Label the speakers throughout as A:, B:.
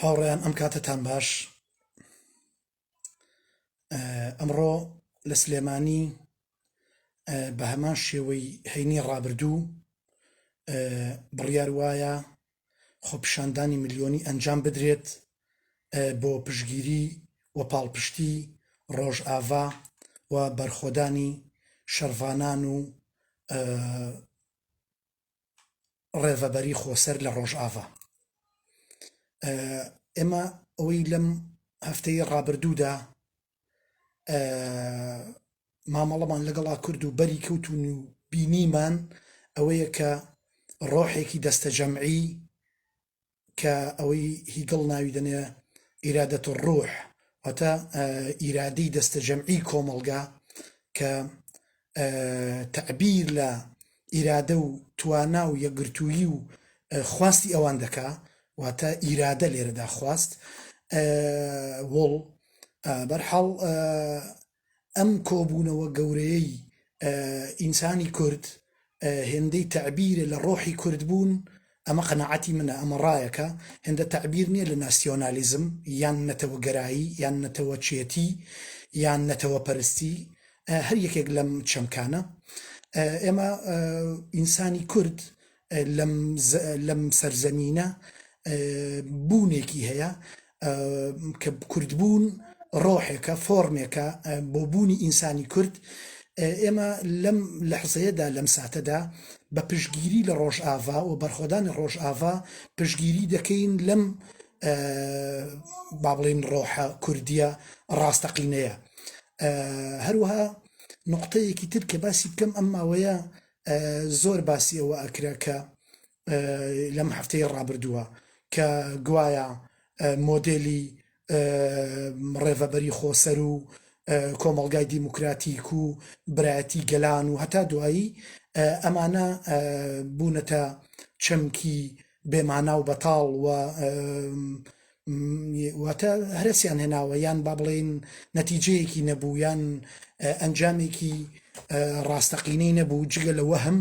A: هاوڕێیان ئەم کاتتان باش. ئەمڕۆ لە سلێمانی بە هەمان شێوەی هەینی ڕابردوو بڕیار وایە خۆپیشاندانی ملیۆنی ئەنجام بدرێت بۆ پشتگیری و پاڵپشتی ڕۆژئاوا و بەرخۆدانی شەڕڤانان و ڕێڤەبەری خۆسەر لە ڕۆژئاوا. ئێمە ئەوەی لەم هەفتەی ڕابردوودا مامەڵەمان لەگەڵا کورد و بەری کەوتون و بینیمان ئەوەیە کە ڕۆحێکی دەستە جەمعی کە ئەوەی هیگڵ ناوی دەنێ ئیرادەت ڕۆح واتە ئیرادەی دەستە جەمعی کۆمەڵگا کە تەعبیر لە ئیرادە و توانا و یەکگرتوویی و خواستی ئەوان دەکا واتە ئیرادە لێرەدا خواست وڵ بەرحەڵ ئەم کۆبوونەوە گەورەیەی ئینسانی کورد هێندەی تەعبیرە لە ڕۆحی کورد بوون. ئەمە قەناعەتی منە، ئەمە ڕایەکە هێندە تەعبیر نییە لە ناسیۆنالیزم یان نەتەوە گەرایی یان نەتەوە چێتی یان نەتەوە پەرستی، هەر یەکێک لەم چەمکانە. ئێمە ئینسانی کورد لەم سەرزەمینە بوونێکی هەیە کە کوردبوون ڕۆحێکە فۆرمێکە بۆ بوونی ئینسانی کورد. ئێمە لەم لەحزەیەدا لەم ساتەدا بە پشتگیری لە ڕۆژئاوا و بەرخۆدانی ڕۆژئاوا پشتگیری دەکەین لەم با بڵێن ڕۆحە کوردیە ڕاستەقینەیە. هەروەها نقطەیەکی تر کە باسی بکەم ئەم ماوەیە زۆر باسی ئەوە ئەکرا کە لەم هەفتەی ڕابردووە کە گوایە مۆدێلی ڕێڤەبەری خۆسەر و کۆمەڵگای دیموکراتیک و برایەتی گەلان و هەتا دوایی ئەمانە بوونەتە چەمکی بێمانا و بەتاڵ و واتە هەرسیان هێناوە یان با بڵێن نەتیجەیەکی نەبوو یان ئەنجامێکی ڕاستەقینەی نەبوو، جگە لە وەهم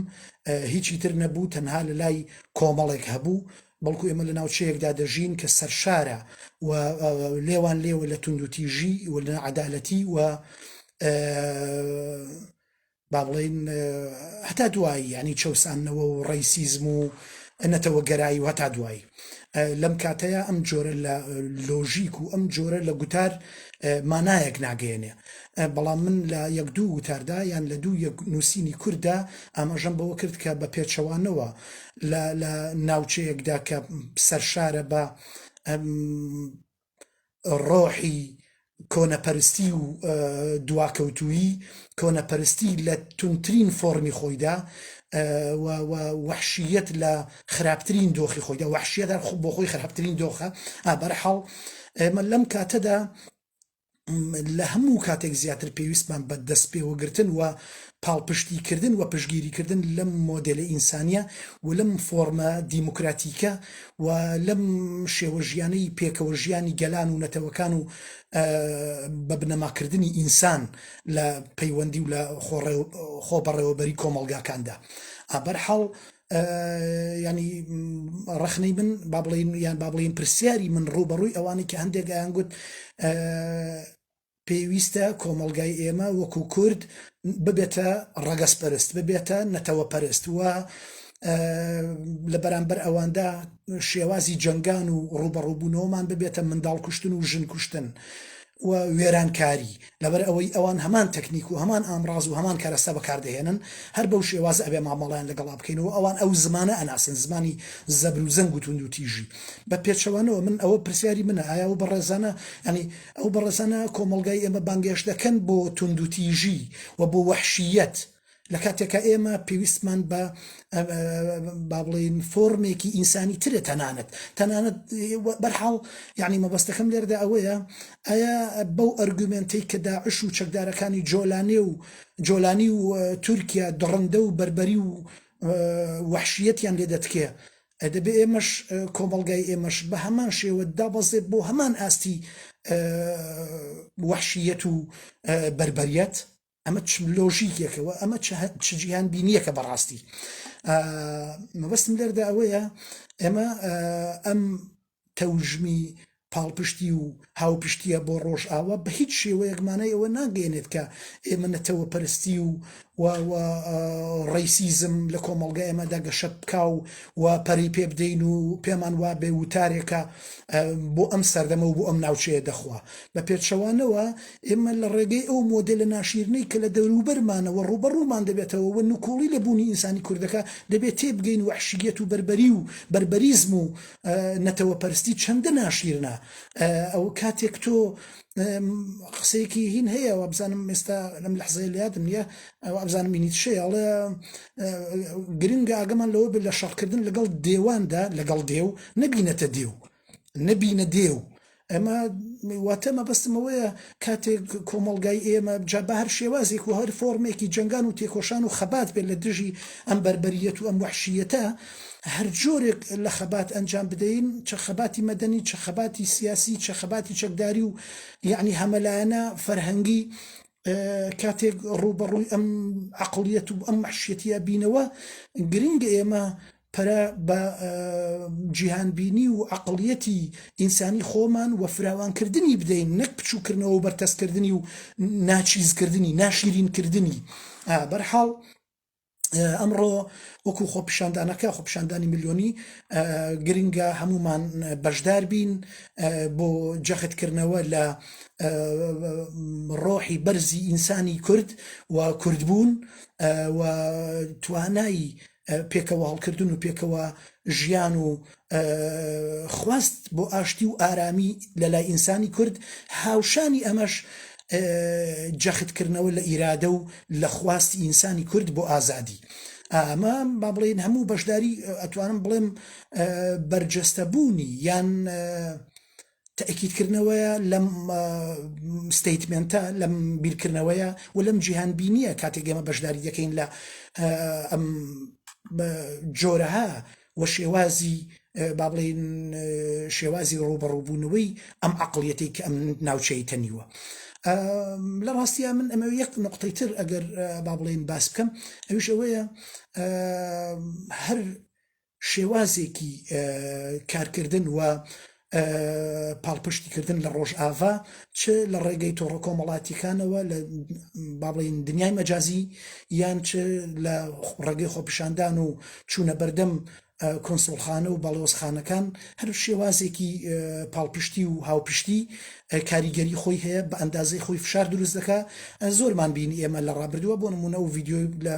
A: هیچی تر نەبوو، تەنها لە لای کۆمەڵێک هەبوو. بەڵکو ئێمە لە ناوچەیەکدا دەژین کە سەرشارە و لێوان لێوە لە توندوتیژی و لە نەعەدالەتی و با بڵێن هەتا دوایی ینی چەوسانەوە و ڕەیسیزم و نەتەوە گەرایی و هەتا دوایی. لەم کاتەیە ئەم جۆرە لە لۆژیک و ئەم جۆرە لە گوتار مانایەک ناگەێنێ. بەڵام من لە یەک دوو وتاردا یان لە دوو نووسینی کووردا ئاماژەم بەوە کرد کە بە پێچەوانەوە لە ناوچەیەکدا کە سەرشارە بە ڕۆحی کۆنەپەرستی و دواکەوتویی، کۆنەپەرستی لە تونترین فۆرمی خۆیدا و وەحشیەت لە خراپترین دۆخی خۆیدا، وەحشیەت بۆ خۆی خراپترین دۆخە. بەرحەڵ ئێمە لەم کاتەدا لە هەموو کاتێک زیاتر پێویستمان بە دەست پێوەگرتن و پاڵپشتیکردن و پشتگیریکردن لەم مۆدێلە ئینسانیە و لەم فۆرمە دیموکراتیکە و لەم شێوە ژیانەی پێکەوە ژیانی گەلان و نەتەوەکان و بە بنەماکردنی ئینسان لە پەیوەندی و لە خۆبەڕێوەبەری کۆمەڵگاکاندا. بەرحەڵ ینی ڕەخنەی من با بڵێن یان با بڵێن پرسیاری من ڕوبەڕووی ئەوانەی کە هەندێک ئایان گوت پێویستە کۆمەڵگای ئێمە وەکو کورد ببێتە ڕەگەزپەرست، ببێتە نەتەوە پەرست و لە بەرامبەر ئەواندا شێوازی جەنگان و ڕوبەڕووبوونەوەمان ببێتە منداڵ کوشتن و ژن کوشتن و وێرانکاری، لەبەر ئەوەی ئەوان هەمان تەکنیک و هەمان ئامڕاز و هەمان کارەستا بەکاردەهێنن، هەر بەو شێواز ئەبێ مامەڵیان لەگەڵا بکەینەوە ئەوان ئەو زمانە ئەناسن، زمانی زەبر و زەنگ و توندوتیژی. بە پێچەوانەوە من ئەوە پرسیاری منە، ئایا ئەو بەڕێزانە ینی ئەو بەڕێزانە کۆمەڵگای ئێمە بانگێش دەکەن بۆ توندوتیژی و بۆ وەحشیەت لە کاتێکە ئێمە پێویستمان بە با بڵێن فۆرمێکی ئینسانی ترە تەنانەت بەرحاڵ یعنی مەبەستەکەم لێرەدا ئەوەیە ئایا بەو ئەرگومنتەی کە داعش و چەکدارەکانی جۆلانی و تورکیا دڕندە و بەربەری و وەحشیەتیان لێ دەتکێ، دەبێ ئێمەش کۆمەڵگای ئێمەش بە هەمان شێوە دابەزێت بۆ هەمان ئاستی وەحشیەت و بەربەریەت؟ ئەمە چ لۆژیکێکەوە، ئەمە چ جیهان بینیەکە بەڕاستی. مەبەستم لێرەدا ئەوەیە ئێمە ئەم تەوژمی پاڵپشتی و هاوپشتیە بۆ ڕۆژ ئاوە بە هیچ شێوەیەکمانە ئەوە ناگەێنێت کە ئێمە نەتەوە پەرستی و ڕیسیزم لە کۆمەڵگە ئێمەدا گەشە بکا و پەری پێ بدەین و پێمان وا بێ وتارێکە بۆ ئەم سەردەمە و بۆ ئەم ناوچەیە دەخوا بە پێچەوانەوە ئێمە لە ڕێگەی ئەو مۆدلە ناشیرنەی کە لە دەوروبەرمانەوە ڕوبەڕوومان دەبێتەوە و نکوڵی لە بوونی ئینسانی کوردەکە دەبێت تێبگەین وحشیەت و بەربەری و بربەریزم و نەتەوە پەرستی چەندە ناشیرنە ئەو کاتێک تۆ قسەیەکی هین هەیە و بزانم ئێستا لەم لەحزەیە لە یادم نییە ئەبزانم بینیت شەیەڵێ گرنگە ئاگەمان لەوە بێت لە شەڕکردن لەگەڵ دێواندا لەگەڵ دێو نەبینەتە دێو نەبینە دێو ئەمە واتە مەبەستمەوەیە کاتێک کۆمەڵگای ئێمە جا بە هەر شێوازێک و هەر فۆرمێکی جەنگان و تێکۆشان و خەبات بێت لە دژی ئەم بەربەریەت و ئەم وحشیەتە هەر جۆرێک لە خەبات ئەنجام بدەین چە خەباتی مەدەنی چە خەباتی سیاسی چە خەباتی چەکداری و یعنی هەمەلایەنە فەرهەنگی کاتێک ڕوبەڕووی ئەم عەقڵیەت و ئەم وحشیەتیە بینەوە گرنگە ئێمە پەرە بە جیهانبینی و عەقڵیەتی ئینسانی خۆمان و فراوانکردنی بدەین نەک بچووکردنەوە و بەرتەسکردنی و ناچیزکردنی ناشیرینکردنی بەرحاڵ ئەمڕۆ وەکو خۆپیشاندانەکە خۆپیشاندانی ملیۆنی گرنگە هەمومان بەشدار بین بۆ جەختکردنەوە لە ڕۆحی بەرزی ئینسانی کورد و کوردبوون و توانایی پێکەوە هەڵکردن و پێکەوە ژیان و خواست بۆ ئاشتی و ئارامی لەلای ئینسانی کورد هاوشانی ئەمەش جەختکردنەوە لە ئیرادە و لە خواستی ئینسانی کورد بۆ ئازادی ئەمە با بڵێن هەموو بەشداری ئەتوانم بڵێم بەرجەستەبوونی یان تەئکیدکردنەوەیە لەم ستەیتمێنتە لەم بیرکردنەوەیە و لەم جیهانبینیە کاتێک ئێمە بەشداری دەکەین لە ئەم جۆرەها و شێوازی با بڵێن شێوازی ڕوبەڕووبوونەوەی ئەم عەقڵیەتەی کە ئەم ناوچەی تەنیوە لە ڕاستیە من ئەمە یەک نقطەی تر ئەگەر با بڵێن باس بکەم ئەوش ئەوەیە هەر شێوازێکی کارکردن و پاڵپشتیکردن لە ڕۆژئاوا چ لە ڕێگەی تۆڕە کۆمەڵاتیەکانەوە لە با بڵێن دنیای مەجازی یان چ لە ڕێگەی خۆپیشاندان و چوونە بەردەم کۆنسڵخانە و بەڵۆزخانەکان هەر شێوازێکی پاڵپشتی و هاوپشتی کاریگەری خۆی هەیە بە ئەندازەی خۆی فشار دروست دەکا زۆرمان بینی ئێمە لە ڕابردووە بۆ نمونە و ڤیدیۆی لە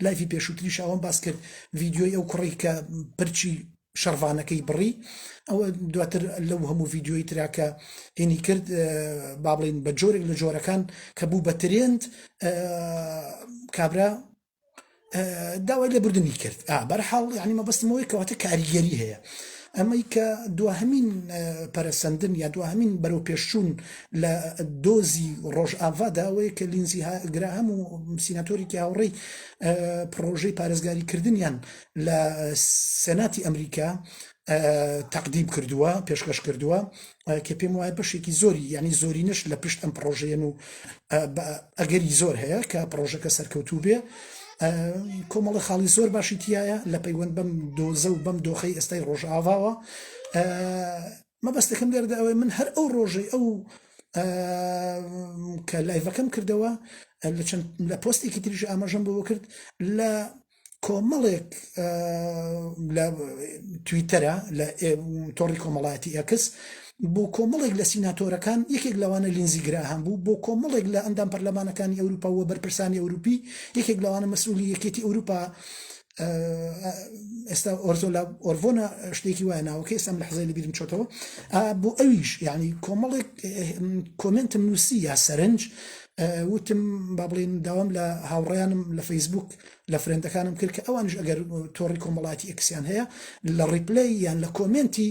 A: لایڤی پێشووتریش ئەوەم باس کرد ڤیدیۆی ئەو کوڕی کە پرچی شەڕڤانەکەی بڕی ئەوە دواتر لەو هەموو ڤیدیۆی تراکە هێنی کرد با بڵێن بە جۆرێک لە جۆرەکان کە بوو بە ترێند کابرا داوای لێبوردنی کرد بەرحاڵ یعنی مەبەستمەوەی کەواتە کاریگەری هەیە ئەمەی کە دواهەمین پەرەسەندن یا دواهەمین بەرەو پێشچوون لە دۆزی ڕۆژئاوادا ئەوەیە کە لینزی گراهەم و سیناتۆرێکی هاوڕێی پرۆژەی پارێزگاریکردنیان لە سێناتی ئەمریکا تەقدیم کردووە پێشکەش کردووە کە پێم وایە بەشێکی زۆری یعنی زۆرینش لە پشت ئەم پرۆژەیەن و ئەگەری زۆر هەیە کە پرۆژەکە سەرکەوتوو بێ کۆمەڵی خاڵی زۆر باشی تایە لە پەیوەند بەم دۆزە و بەم دۆخەی ئێستای ڕۆژئاواوە مەبەستەکەم لێرەدا ئەوەی من هەر ئەو ڕۆژەی ئەو کە لایڤەکەم کردەوە لە پۆستێکی تریش ئاماژەم بۆ کرد لە کۆمەڵێک لە تویتەرە لە تۆڕی کۆمەڵایەتی ئەکس بۆ کۆمەڵێک لە سیناتۆرەکان یەکێک لەوانە لینزی گراهام بوو بۆ کۆمەڵێک لە ئەندام پەرلەمانەکانی ئەوروپا و بەرپرسانی ئەوروپی یەکێک لەوانە مەسئولی یەکێتی ئەوروپا ئێستا ئۆرڤۆنە شتێکی وایە ناوەکە ئێستام لە حەزای لەبیرم چۆتەوە بۆ ئەویش یعنی کۆمەڵێک کۆمنتم نووسی یا سەرنج وتم با بڵێن داوام لە هاوڕێیانم لە فەیسبوک لە فرێندەکانم کرد کە ئەوانش ئەگەر تۆڕی کۆمەڵایەتی ئەکسیان هەیە لە ڕیپلەی یان لە کۆمنتی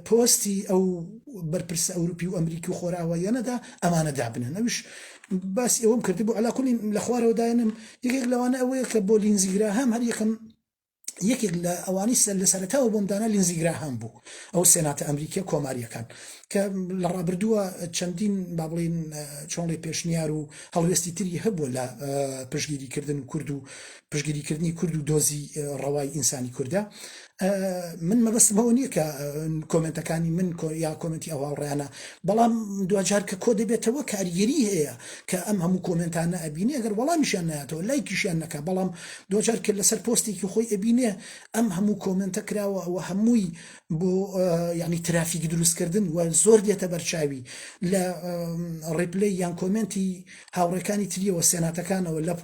A: پۆستی ئەو بەرپرسە ئەوروپی و ئەمریکی و خۆراواییانەدا ئەمانە دابنن ئەوش باسی ئەوەم کردی بۆ علاکولی لە خوارەوەدایەنم یەکێک لەوانە ئەوەیە کە بۆ لینزی گراهام هەر یەکەم یەکێک لە ئەوانی لە سەرەتاوە بۆمدانە لینزی گراهام بوو ئەو سێناتە ئەمریکیە کۆماریەکان کە لە ڕابردووە چەندین با بڵێن چۆنڵی پێشنیار و هەڵوێستی تری هەبووە لە پشگیریکردن کورد و پشگیریکردنی کورد و دۆزی ڕەوای ئینسانی کووردە من مەبەست بەوە نییە کە کۆمنتەکانی من یا کۆمنتی ئەو هاوڕێیانە، بەڵام دوجار کە کۆ دەبێتەوە کاریگەری هەیە کە ئەم هەموو کۆمنتانە ئەبینێ ئەگەر وەڵامیشیان نایەتەوە لایکیشیان نەکە، بەڵام دوجار کە لەسەر پۆستێکی خۆی ئەبینێ ئەم هەموو کۆمنتە کراوە ئەوە هەمووی بۆ ینی ترافیک دروستکردن و زۆر دێتە بەرچاوی لە ڕێپلەی یان کۆمنتی هاوڕێکانی تریەوە سێناتەکانەوە لە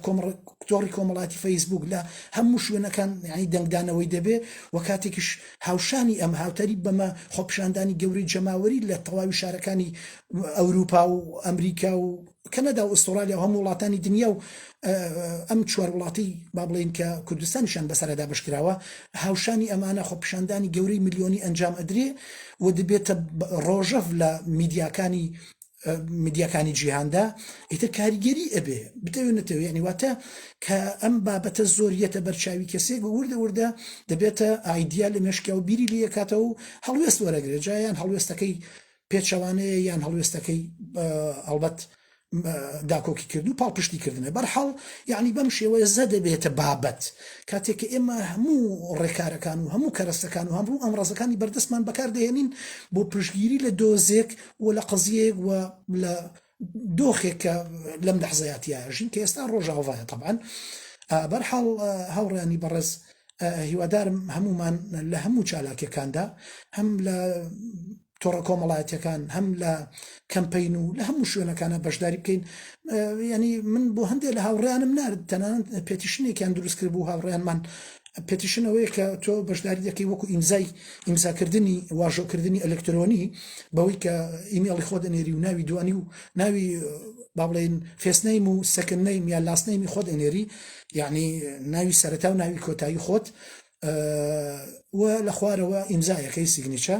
A: کۆڕی کۆمەڵاتی فەیسبوک لە هەموو شوێنەکان ینی دەنگدانەوەی دەبێ و کاتێکیش هاوشانی ئەم هاوتەری بەمە خۆپشاندانی گەوری جەماوەری لە تەواوی شارەکانی ئەوروپا و ئەمریکا و کەنەدا و ئوسترالیا و هەموو وڵاتانی دنیا و ئەم چوار وڵاتی با بڵێن کە کوردستانیشان بەسەردا بەشکراوە، هاوشانی ئەمانە خۆپشاندانی گەورەی ملیۆنی ئەنجام ئەدرێ و دەبێتە ڕۆژەف لە میدیاکانی جیهاندا ئیتر کاریگەری ئەبێ بتەوێنێتەوە، یعنی واتە کە ئەم بابەتە زۆریەتە بەرچاوی کەسێک بە وردە دەبێتە ئایدیا لە مێشکیا و بیری لە یەکاتەوە و هەڵوێست وەرەگرێت، جایان هەڵوێستەکەی پێچەوانەیە یان هەڵوێستەکەی هەڵبەت داکۆکی کرد و پاڵپشتیکردنە بەرحەڵ، یعنی بەم شێوەیە زە دەبێتە بابەت کاتێک کە ئێمە هەموو ڕێکارەکان و هەموو کەرەستەکان و هەموو ئەمڕازەکانی بەردەستمان بەکاردەهێنین بۆ پشتگیری لە دۆزێک و لە قزیەک و لە دۆخێک کە لەم لەحزەیەتیاژین کە ئێستا ڕۆژاوایە طبعاً. بەرحەڵ هاوڕێیانی بەڕێز هیوادارم هەمومان لە هەموو چالاکیەکاندا هەم لە تۆڕە کۆمەڵایەتیەکان هەم لە کەمپین و لە هەموو شوێنەکانە بەشداری بکەین. ینی من بۆ هەندێک لە هاوڕێیانم نارد تەنانەت پێتیشنێکیان دروست کرد بوو هاوڕێیانمان، پێتیشنەوەی کە تۆ بەشداری دەکەی وەکو ئیمزاکردنی واژۆکردنی ئەلکترۆنی بەوەی کە ئیمێڵی خۆ دەنێری و ناوی دوانی و ناوی با بڵێن فێسنەیم و سەکنەیم یا لاستنەیمی خۆت ئەنێری، یعنی ناوی سەرەتا و ناوی کۆتایی خۆت و لە خوارەوە ئیمزایەکەی سیگنیچە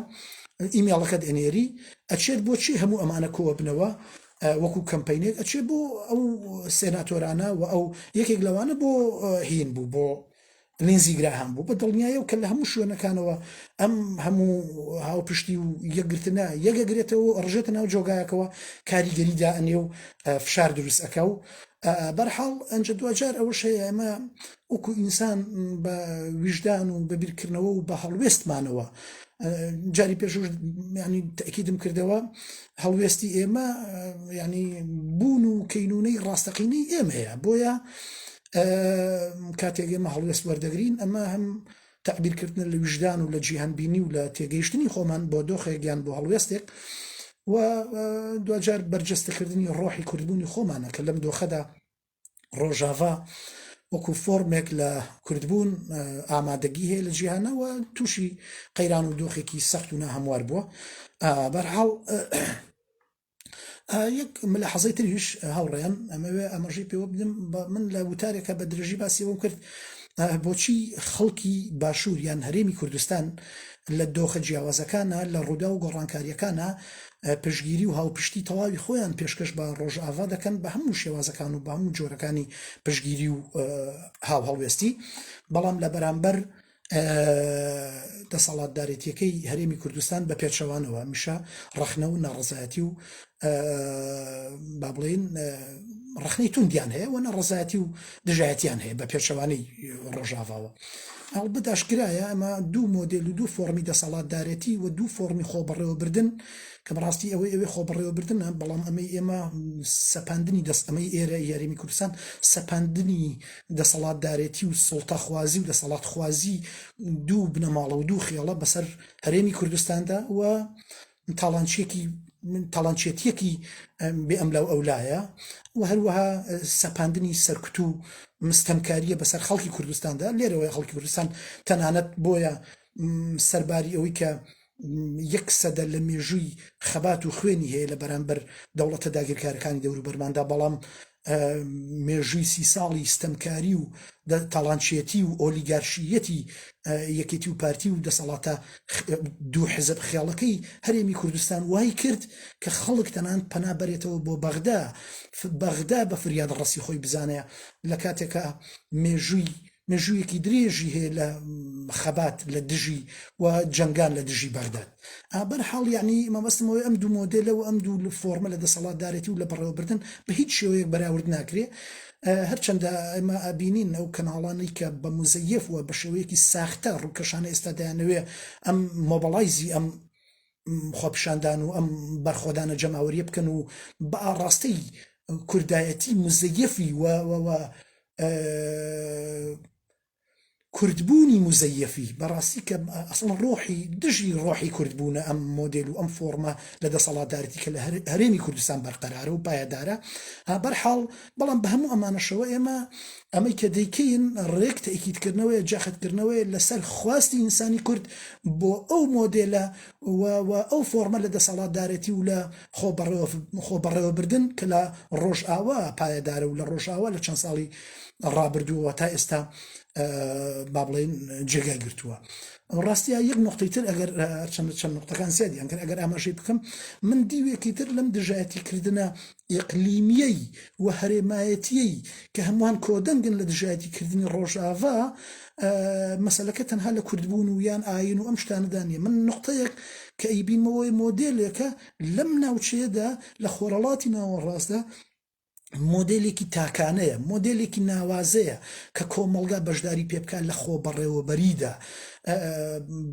A: ئیمێڵەکەت ئەنێری ئەچێت بۆچی هەموو ئەمانە کۆوە بنەوە وەکو کەمپینێک ئەچێت بۆ ئەو سێناتۆرانە و ئەو یەکێک لەوانە بۆ هین بوو بۆ لینزی گراهام بوو بە دڵنیایە و کە لە هەموو شوێنەکانەوە ئەم هەموو هاوپشتی و یەکگرتنە یەکەگرێتەوە ڕژێتە ناو جۆگایەکەوە کاریگەریدا ئەنێ و فشار دروست ئەکە و بەرحەڵ ئەنج دوجار ئەوەش هەیە ئەمە وەکو ئینسان بە ویژدان و بەبیرکردنەوە و بە هەڵوێستمانەوە جاری پێشوش ینی تەکیدم کردەوە هەڵوێستی ئێمە ینی بوون و کەینونەی ڕاستەقینەی ئێمەیە، بۆیە کاتێک ئێمە هەڵوێست وەردەگرین ئەمە هەم تعبیرکردن لە ویژدان و لە جیهانبینی و لە تێگەیشتنی خۆمان بۆ دۆخێکیان بۆ هەڵوێستێک و دوجار بەرجەستەکردنی ڕۆحی کوردبوونی خۆمانە کە لەم دۆخەدا ڕۆژاوا وەکو فۆرمێک لە کوردبوون ئامادەگی هەیە لە جیهانەوە تووشی قەیران و دۆخێکی سەخت و ناهەموار بووە. بەرحەڵ یەک لە حەزەی تریش هاوڕێیان ئەمەوێ ئەمەژەی پێوە بدەم من لە وتارێکە بە درێژی باسیەوەم کرد بۆچی خەڵکی باشوور یان هەرێمی کوردستان لە دۆخە جیاوازەکانە لە ڕوودا و گۆڕانکاریەکانە پشتگیری و هاوپشتی تەواوی خۆیان پێشکەش بە ڕۆژئاوا دەکەن بە هەموو شێوازەکان و بە هەموو جۆرەکانی پشتگیری و هاوهەڵوێستی، بەڵام لە بەرامبەر دەسەڵاتدارێتیەکەی هەرێمی کوردستان بە پێچەوانەوە میشە ڕەخنە و ناڕزایەتی و با بڵێن ڕەخنەی توندیان هەیە و نەڕزایەتی و دژایەتیان هەیە بە پێچەوانەی ڕۆژاواوە. هەڵبەت ئاشکرایە ئەمە دوو مۆدێل و دوو فۆرمی دەسەڵاتدارێتی و دوو فۆرمی خۆبەڕێوەبردن کە بەڕاستی ئەوەی خۆبەڕێوەبردنە، بەڵام ئەمەی ئێمە سەپاندنی ئەمەی ئێرە یاریمی کوردستان سەپاندنی دەسەڵاتدارێتی و سڵتەخوازی و دەسەڵاتخوازی دوو بنەماڵە و دوو خێڵە بەسەر هەرێمی کوردستاندا و تاڵانچێتیەکی بێ ئەملاو ئەولایە و هەروەها سەپاندنی سەرکوت و مستەمکاریە بەسەر خەڵکی کوردستاندا. لێرەوەی خەڵکی کوردستان تەنانەت بۆیە سەرباری ئەوەی کە 1% لە مێژووی خەبات و خوێنی هەیە لە بەرامبەر دەوڵەتە داگیرکارەکانی دەوروبەرماندا، بەڵام مێژووی 30 ساڵی ستەمکاری و تاڵانچێتی و ئۆلیگارشیەتی یەکێتی و پارتی و دەسەڵاتە دوو حزب خێڵەکەی هەرێمی کوردستان وای کرد کە خەڵک تەنان پەنا بەرێتەوە بۆ بەغدا بە فریاد ڕەسی خۆی بزانەیە لە کاتێکە مێژووی مێژوویەکی درێژی هەیە لە خەبات لە دژی و جەنگان لە دژی بەغداد بەرحاڵ یعنی مەبەستمەوەی ئەم دوو مۆدێلە و ئەم دوو فۆرمە لە دەسەڵاتدارێتی و لە بەڕێوەبردن بە هیچ شێوەیەک بەراورد ناکرێ هەرچەندە ئێمە ئابینین ئەو کەناڵانەی کە بە موزەیف وە بە شێوەیەکی ساختە ڕووکەشانە ئێستا دایانەوێ ئەم مۆبەڵایزی ئەم خۆپیشاندان و ئەم بەرخۆدانە جەماوەریە بکەن و بە ئاڕاستەی کوردایەتی مزەیەفی و کوردبوونی مزەیەفی بەڕاستی کە ئەسڵ ڕۆحی دژی ڕۆحی کوردبوونە ئەم مۆدل و ئەم فۆرمە لە دەسەڵاتدارەتی کە لە هەرێمی کوردستان بەرقەرارە و پایەدارە بەرحاڵ بەڵام بە هەموو ئەمانەشەوە ئێمە ئەمەی کە دەیکەین ڕێک تەئیکیدکردنەوەی جاختکردنەوەی لەسەر خواستی ئینسانی کورد بۆ ئەو مۆدێلە و ئەو فۆرمە لە دەسەڵاتدارەتی و لە خۆبەڕێوەبردن کە لە ڕۆژئاوا پایەدارە و لە ڕۆژئاوا لە چەند ساڵی ڕابردووە تا ئێستا با بڵێن جێگای گرتووە ڕاستیە یەک نقطەی تر ئەگەر چەند نقطەکان زیادیان کرد ئەگەر ئاماژەی بکەم من دیوێکی تر لەم دژایەتیکردنە ئیقلیمیەی و هەرێمایەتیەی کە هەمووان کۆدەنگن لە دژایەتیکردنی ڕۆژئاوا مەسەلەکە تەنها لە کوردبوون و یان ئاین و ئەم شتانەدا نیە من نقطەیەک کە ئەیبینمەوەی مۆدێلێکە لەم ناوچەیەدا لە خۆرەڵاتی ناوەڕاستدا مۆدلێکی تاکانەیە مۆدلێکی ناوازەیە کە کۆمەڵگا بەشداری پێ بکات لە خۆبەڕێوەبەریدا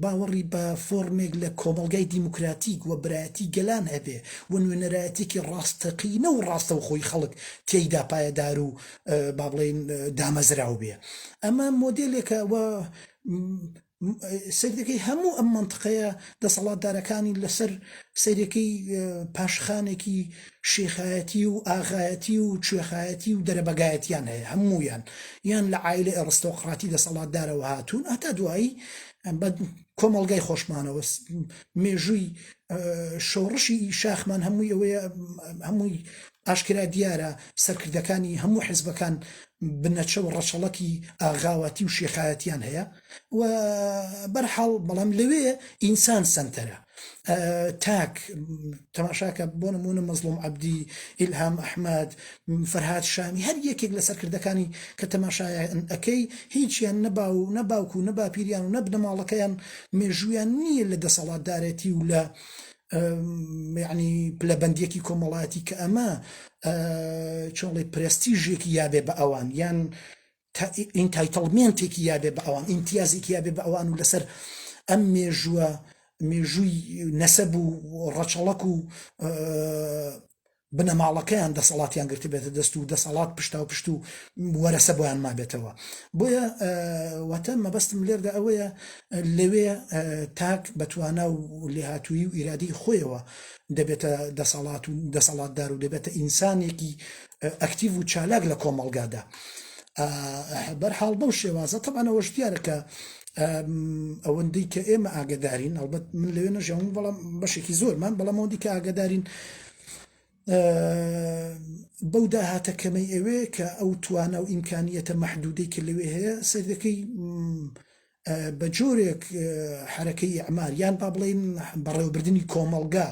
A: باوەڕی بە فۆرمێک لە کۆمەلگای دیموکراتیک و برایەتی گەلان هەبێ و نوێنەرایەتێکی ڕاستەقینە و ڕاستە و خۆی خەڵک تێیدا پایەدار و با بڵێن دامەزراو بێ ئەمە مۆدلێکە سەردەکەی هەموو ئەم منطقەیە دەسەڵاتدارەکانی لەسەر سەرەکەی پاشخانێکی شێخایەتی و ئاغایەتی و کوێخایەتی و دەرەبەگایەتیان هەیە هەموویان یان لە عایلە ئەرستۆقراتی دەسەڵاتدارەوە هاتوون هەتا دوایی بە کۆمەڵگای خۆشمانەوە مێژووی شۆڕشی شاخمان هەمووی ئەوەیە هەمووی ئاشکرا دیارە سەرکردەکانی هەموو حیزبەکان بنەچە و ڕەچەڵەکی ئاغاواتی و شێخایەتیان هەیە و بەرحاڵ بەڵام لەوێ ئینسان سەنتەرە تاک تەماشاکە بۆ نمونە مەزلوم عەبدی ئیلهام ئەحمەد فەرهاد شامی هەر یەکێک لە سەرکردەکانی کە تەماشایان ئەەکەی هیچیان نەباوکو و نەباپیریان و نەبنە ماڵەکەیان مێژویان نییە لە دەسەڵاتدارەتی و لە یعنی پلەبەندیەکی کۆمەڵایەتی کە ئەمە چۆڵی پرێستیژێکی یابێ بە ئەوان یان ئینتایتڵمێنتێکی یابێ بە ئەوان ئیمتیازێکی یابێ بە ئەوان و لەسەر ئەم مێژووی نەسەب و ڕەچەڵەک و بنەماڵەکەیان دەسەڵاتیان گرتی بێتە دەست و دەسەڵات پشتا و پشت و وەرەسە بۆیان مابێتەوە بۆیە واتە مەبەستم لێردا ئەوەیە لەوێ تاک بەتوانە و لێهاتووی و ئیرادی خۆیەوە دەبێتە دەسەڵات و دەسەڵاتدار و دەبێتە ئینسانێکی ئەکتیڤ و چالاک لە کۆمەڵگادا بەرحاڵ بەو شێوازە تەبانەوەش دیارە کە ئەوەندەی کە ئێمە ئاگدارین ئەڵبەت من لەوێ نەژەون بەڵام بەشێکی زۆرمان بەڵام ئەوەندی کە ئاگدارین بەو داهاتەکەمەی ئەوێ کە ئەو توانە و ئیمکانیەتە مەحدودەی کە لەوێ هەیە سەردەکەی بە جۆرێک حرەکەی ئەعمار یان با بڵێن بەڕێوەبردننی کۆمەڵگا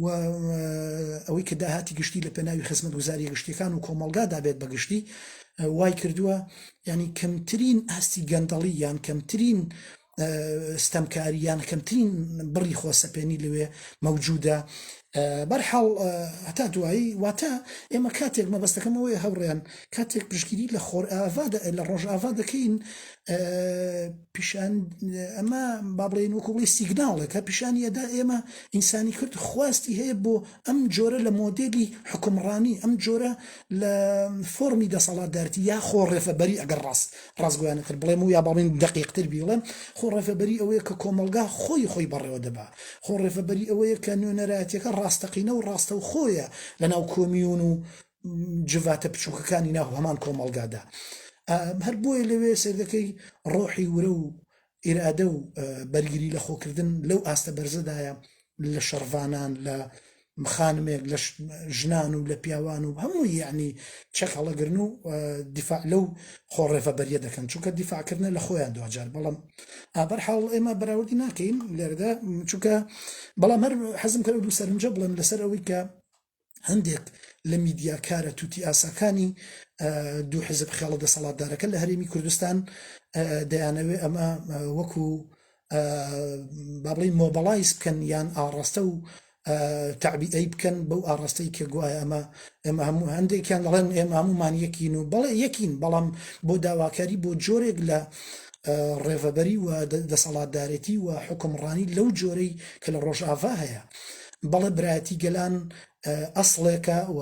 A: و ئەوەی کە داهاتی گشتی لە پێناوی خزمەتگوزاریە گشتیەکان و کۆمەڵگادا بێت بەگشتی وای کردووە ینی کەمترین ئاستی گەندەڵی یان کەمترین ستەمکاریان کەمترین بڕی خۆسەپێنی لەوێ مەوجودە بەرحاڵ هەتا دوایی واتە ئێمە کاتێک مەبەستەکەمەوەی هەوڕێیان کاتێک پشگیری لە لە ڕۆژئاوا دەکەین پیشان ئەمە با بڵێن وەکوڵی سیگناڵێکە پیشانیەدا ئێمە ئینسانی کورد خواستی هەیە بۆ ئەم جۆرە لە مۆدێلی حکومڕانی ئەم جۆرە لە فۆرمی دەسەڵاتدارەتی یا خۆڕێفەبەری ئەگەر ڕاستگویانەتر بڵێم و یا باڵێن دەقیقتر بیڵێم خۆڕێفەبەری ئەوەیە کە کۆمەڵگا خۆی بەڕێوە دەبا خۆڕێفەبەری ئەوەیە کە نوێنەرایەتەکە ڕاستەقینە و ڕاستە و خۆیە لەناو کۆمیون و جڤاتە بچووکەکانی ناو هەمان کۆمەڵگادا هەر بۆیە لەوێ سەردەکەی ڕۆحی ورە و ئیرادە و بەرگری لە خۆکردن لەو ئاستە بەرزەدایە لە شەڕڤانان لە مخانمێک لە ژنان و لە پیاوان و هەمووی یعنی چەک هەڵەگرن و دیفاع لەو خۆڕێفەبەریە دەکەن چونکە دیفاعکردنە لە خۆیان دوجار بەڵام بەرحاڵ ئێمە بەراوردی ناکەین لێرەدا چونکە بەڵام هەر حەزم کرد و سەرنجە بڵێم لەسەر ئەوەی کە هەندێک لە میدیاکارە تووتی ئاساکانی دوو حزب خێڵە دەسەڵاتدارەکە لە هەرێمی کوردستان دەیانەوێت ئەمە وەکو با بڵین مۆبەڵایز بکەن یان ئاڕاستە و تعبیئەی بکەن بەو ئاڕاستەی کە گوایە ئێمە هەموو هەندێکیان دەڵێن ئێمە هەمومان یەکین و بەڵێ یەکین بەڵام بۆ داواکاری بۆ جۆرێک لە ڕێڤەبەری و دەسەڵاتدارێتی و حکومڕانی لەو جۆرەی کە لە ڕۆژئاوا هەیە بەڵێ برایەتی گەلان ئەسڵێکە و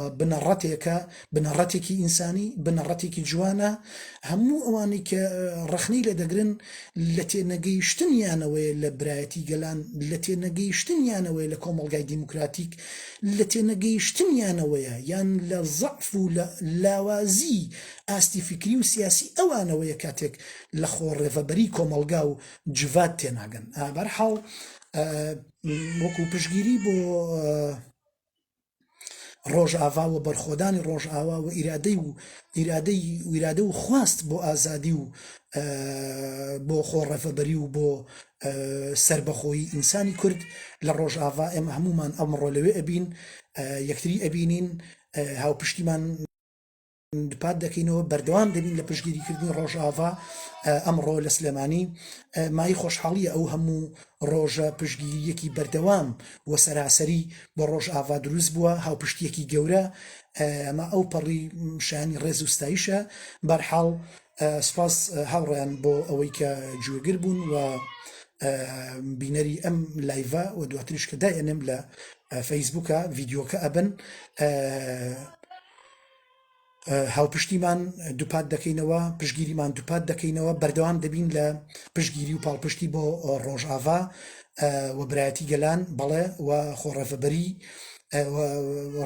A: بنەڕەتێکی ئینسانی بنەڕەتێکی جوانە هەموو ئەوانەی کە ڕەخنەی لە دەگرن لە تێنەگەیشتنیانەوەی لە برایەتی گەلان لە تێنەگەیشتنیانەوەی لە کۆمەڵگای دیموکراتیک لە تێنەگەیشتنیانەوەیە یان لە زەعف و لە لاوازی ئاستی فکری و سیاسی ئەوانەوەیە کاتێک لە خۆ ڕێڤەبەری کۆمەلگا و جوات تێناگەن بەرحاڵ وەکو پشگیری بۆ ڕۆژئاوا و بەرخۆدانی ڕۆژئاوا و ئیرادەی و خواست بۆ ئازادی و بۆ خۆڕێڤەبەری و بۆ سربەخۆیی ئینسانی کورد لە ڕۆژئاوا ئێمە هەمومان ئەمڕۆ لەوێ ئەبین یەکتری ئەبینین هاوپشتیمان دووپات دەکەینەوە بەردەوام دەبین لە پشگیریکردنی ڕۆژئاوا ئەمڕۆ لە سلێمانی مای خۆشحاڵیە ئەو هەموو ڕۆژە پشگیریەکی بەردەوام وە سەراسەری بۆ ڕۆژئاوا دروست بووە هاوپشتیەکی گەورە ئەمە ئەو پەڕی شایانی ڕێز و ستایشە بەرحاڵ سپاس هاوڕێیان بۆ ئەوەی کە گوێگر بوون و بینەری ئەم لایڤە و دواتریش کە دایەنێم لە فەیسبووکە ڤیدیۆکە ئەبن هاوپشتیمان دووپات دەکەینەوە پشگیریمان دووپات دەکەینەوە بەردەوام دەبین لە پشگیری و پاڵپشتی بۆ ڕۆژئاوا و برایەتی گەلان بەڵێ و خۆڕێڤەبەری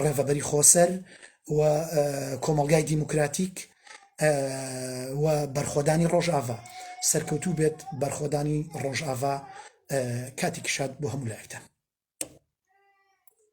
A: ڕێڤەبەری خۆسەر و کۆمەڵگای دیموکراتیک و بەرخۆدانی ڕۆژئاوا سەرکەوتوو بێت بەرخۆدانی ڕۆژئاوا کاتێکی شاد بۆ هەموو لایەکتان